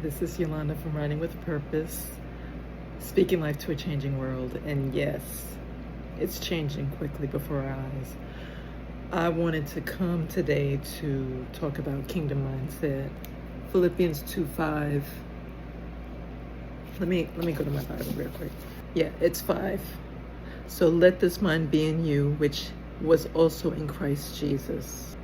This is Yolanda from Writing with Purpose, speaking life to a changing world. And yes, it's changing quickly before our eyes. I wanted to come today to talk about kingdom mindset. Philippians 2:5. Let me go to my Bible real quick. Yeah, it's 5. So let this mind be in you, which was also in Christ Jesus,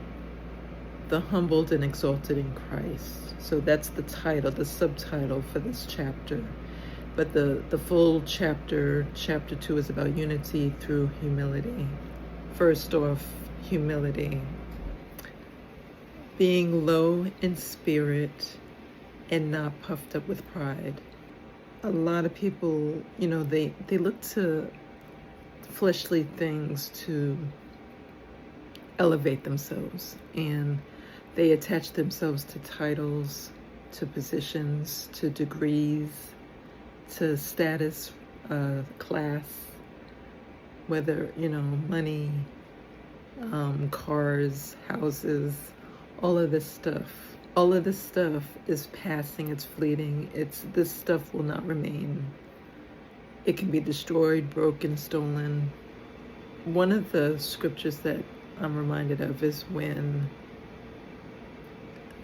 the humbled and exalted in Christ. So that's the title, the subtitle for this chapter. But the full chapter 2, is about unity through humility. First off, humility. Being low in spirit and not puffed up with pride. A lot of people, they look to fleshly things to elevate themselves, and they attach themselves to titles, to positions, to degrees, to status, class, whether, money, cars, houses, all of this stuff. All of this stuff is passing, it's fleeting, this stuff will not remain. It can be destroyed, broken, stolen. One of the scriptures that I'm reminded of is when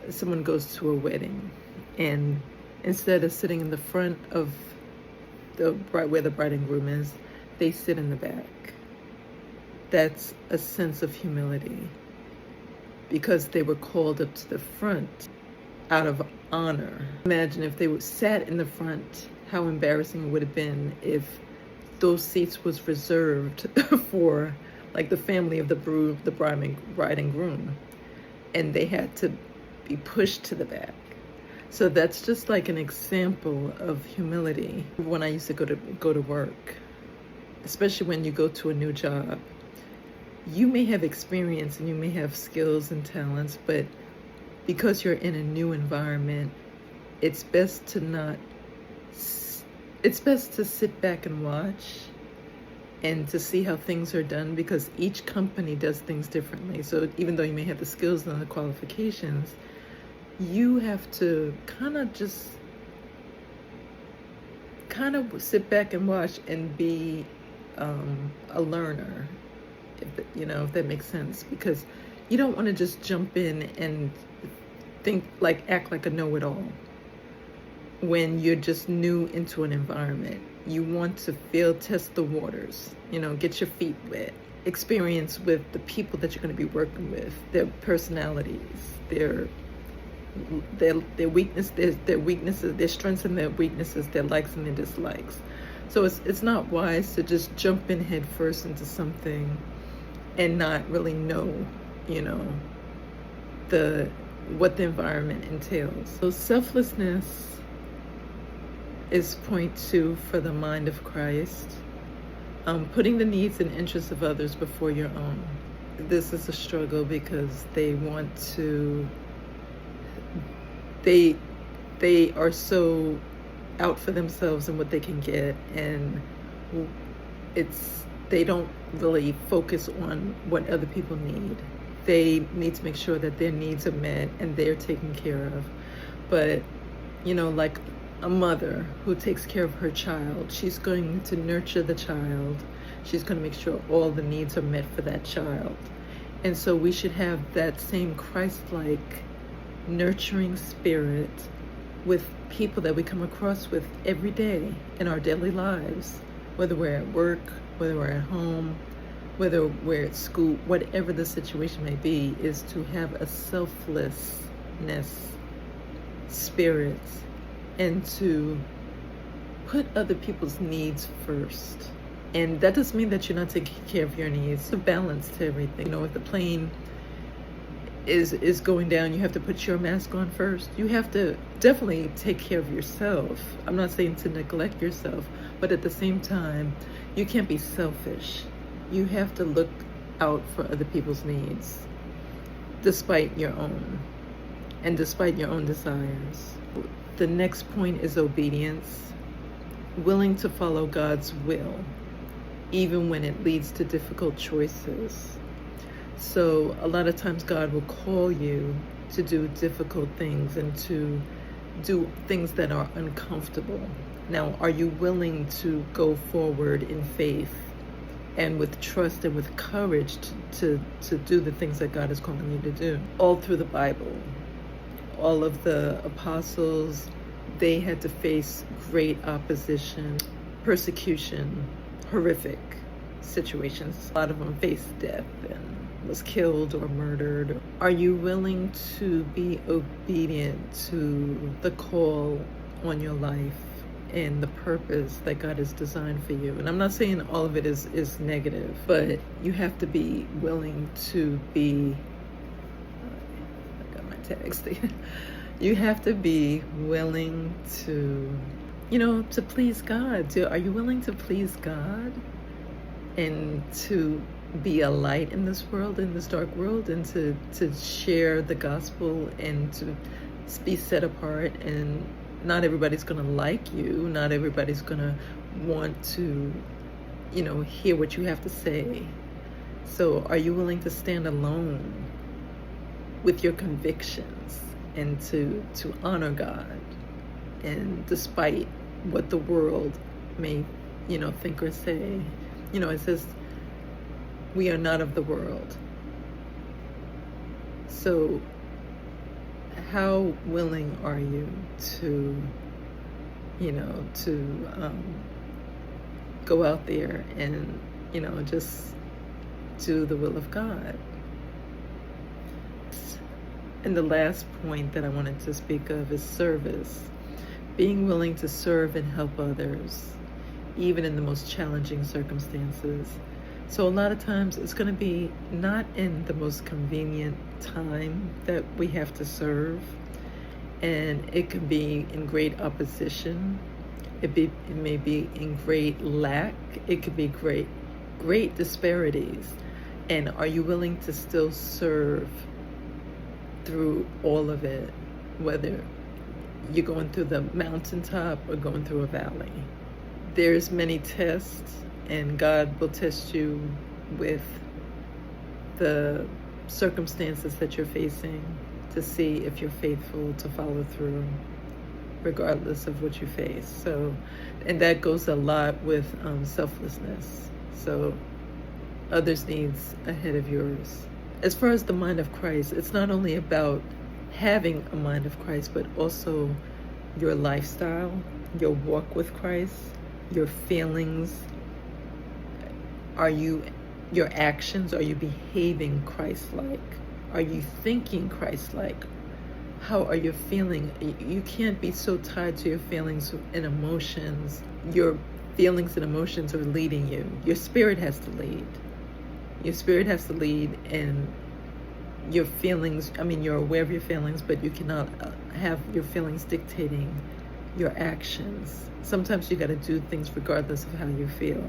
someone goes to a wedding, and instead of sitting in the front of where the bride and groom is, they sit in the back. That's a sense of humility, because they were called up to the front out of honor. Imagine if they were sat in the front, how embarrassing it would have been if those seats was reserved for like the family of the bride and groom, and they had to be pushed to the back. So that's just like an example of humility. When I used to go to work, especially when you go to a new job, you may have experience and you may have skills and talents, but because you're in a new environment, it's best to sit back and watch and to see how things are done, because each company does things differently. So even though you may have the skills and the qualifications, you have to kind of sit back and watch and be a learner, if that makes sense, because you don't want to just jump in and act like a know-it-all when you're just new into an environment. You want to test the waters, get your feet wet, experience with the people that you're going to be working with, their personalities, their weaknesses, their strengths and their weaknesses, their likes and their dislikes. So it's not wise to just jump in head first into something and not really know, what the environment entails. So selflessness is point 2 for the mind of Christ. Putting the needs and interests of others before your own. This is a struggle because they are so out for themselves and what they can get, and they don't really focus on what other people need. They need to make sure that their needs are met and they're taken care of. But like a mother who takes care of her child, she's going to nurture the child. She's going to make sure all the needs are met for that child. And so we should have that same Christ-like nurturing spirit with people that we come across with every day in our daily lives, whether we're at work, whether we're at home, whether we're at school, whatever the situation may be, is to have a selflessness spirit and to put other people's needs first. And that doesn't mean that you're not taking care of your needs. It's a balance to everything. If the plane is going down, you have to put your mask on first. You have to definitely take care of yourself. I'm not saying to neglect yourself, but at the same time, you can't be selfish. You have to look out for other people's needs, despite your own, and despite your own desires. The next point is obedience. Willing to follow God's will, even when it leads to difficult choices. So a lot of times God will call you to do difficult things and to do things that are uncomfortable. Now, are you willing to go forward in faith and with trust and with courage to do the things that God is calling you to do? All through the Bible, all of the apostles, they had to face great opposition, persecution, horrific situations. A lot of them faced death and was killed or murdered. Are you willing to be obedient to the call on your life and the purpose that God has designed for you? And I'm not saying all of it is negative, but you have to be willing to be, I got my text. You have to be willing to, to please God. Are you willing to please God and to be a light in this world, in this dark world, and to share the gospel and to be set apart? And not everybody's going to like you. Not everybody's going to want to, hear what you have to say. So are you willing to stand alone with your convictions and to honor God? And despite what the world may, think or say, it says, we are not of the world. So how willing are you to, go out there and, just do the will of God? And the last point that I wanted to speak of is service. Being willing to serve and help others, even in the most challenging circumstances. So a lot of times it's going to be not in the most convenient time that we have to serve, and it can be in great opposition. It may be in great lack. It could be great disparities. And are you willing to still serve through all of it, whether you're going through the mountaintop or going through a valley? There's many tests, and God will test you with the circumstances that you're facing to see if you're faithful to follow through, regardless of what you face. So, and that goes a lot with selflessness. So others' needs ahead of yours. As far as the mind of Christ, it's not only about having a mind of Christ, but also your lifestyle, your walk with Christ, your feelings. Your actions, are you behaving Christ-like? Are you thinking Christ-like? How are you feeling? You can't be so tied to your feelings and emotions. Your feelings and emotions are leading you. Your spirit has to lead. Your spirit has to lead, and your feelings, you're aware of your feelings, but you cannot have your feelings dictating your actions. Sometimes you got to do things regardless of how you feel.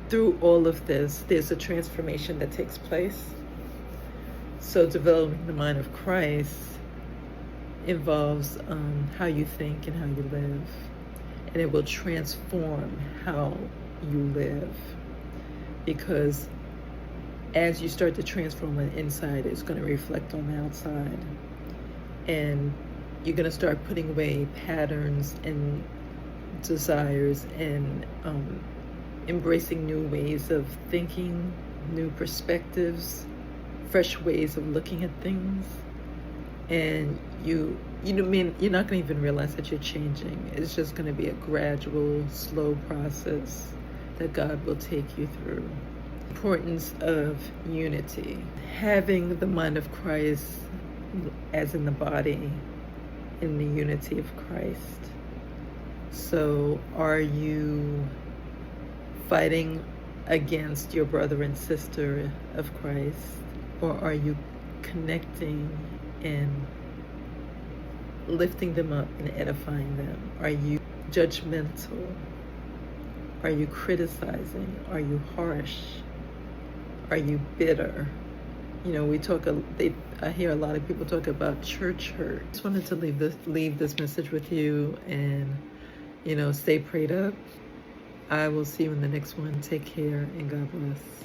Through all of this, there's a transformation that takes place. So developing the mind of Christ involves how you think and how you live. And it will transform how you live. Because as you start to transform on the inside, it's going to reflect on the outside. And you're going to start putting away patterns and desires and embracing new ways of thinking, new perspectives, fresh ways of looking at things. And you're not going to even realize that you're changing. It's just going to be a gradual, slow process that God will take you through. Importance of unity. Having the mind of Christ as in the body, in the unity of Christ. So are you fighting against your brother and sister of Christ, or are you connecting and lifting them up and edifying them? Are you judgmental? Are you criticizing? Are you harsh? Are you bitter? I hear a lot of people talk about church hurt. I just wanted to leave this message with you, and stay prayed up. I will see you in the next one. Take care, and God bless.